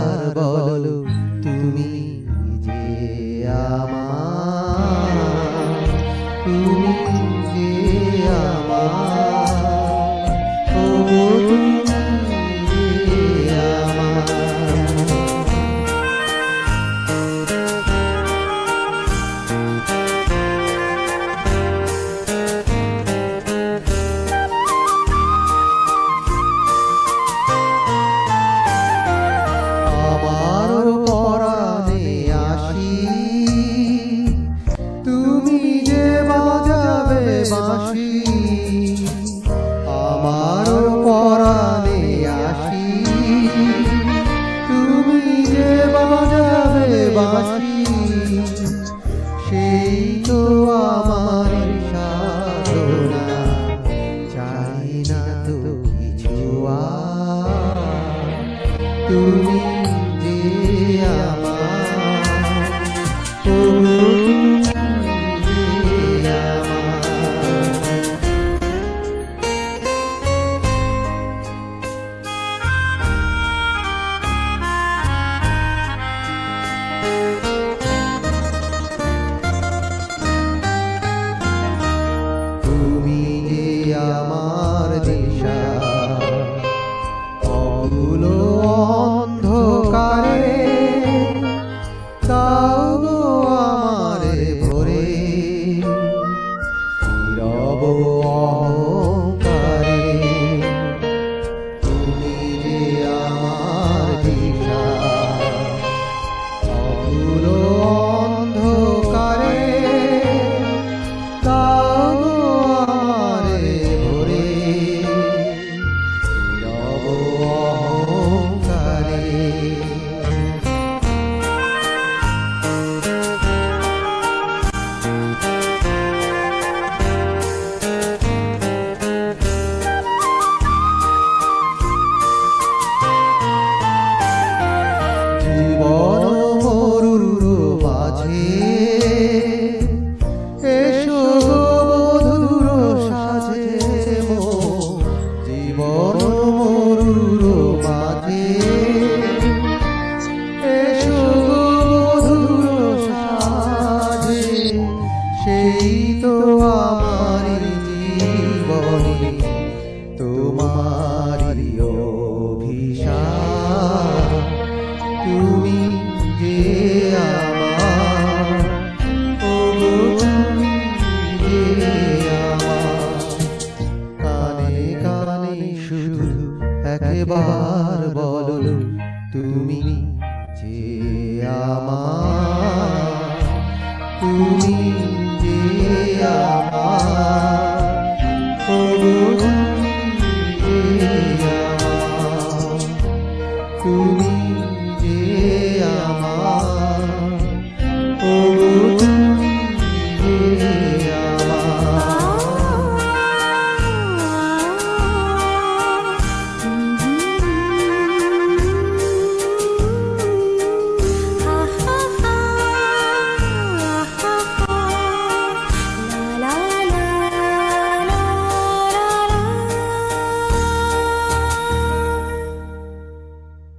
একবার বলো তুমি যে আমার, তুমি যে আমার, ও তুমি যে আমার। আমার পরাণে আসি তুমি যে বাজাবে বাঁশি, আমার পরাণে আসি তুমি যে বাজাবে বাঁশি, সেই তো আমার সাধনা, চাই না তো কিছু আর, তুমি যে আমার, ও তুমি যে আমার। তুমি যে আমার দিশা, অগুলো অন্ধকারে দাও গো আমারে ভরে, নীরব অহংকারে। তুমি যে আমার দিশা, অগুলো অন্ধকারে দাও গো আমারে ভরে, নীরব অহংকারে। জীবন মরুর মাঝে এসো মধুর সাজে মো, জীবন মরুর মাঝে এসো মধুর সাজে, সেই তো আমারি জীবনে তোমারি অভিশাপ, তুমি যে আমার, ও তুমি যে আমার। কানে কানে শুধু একবার বলো তুমি যে আমার, তুমি যে আমার।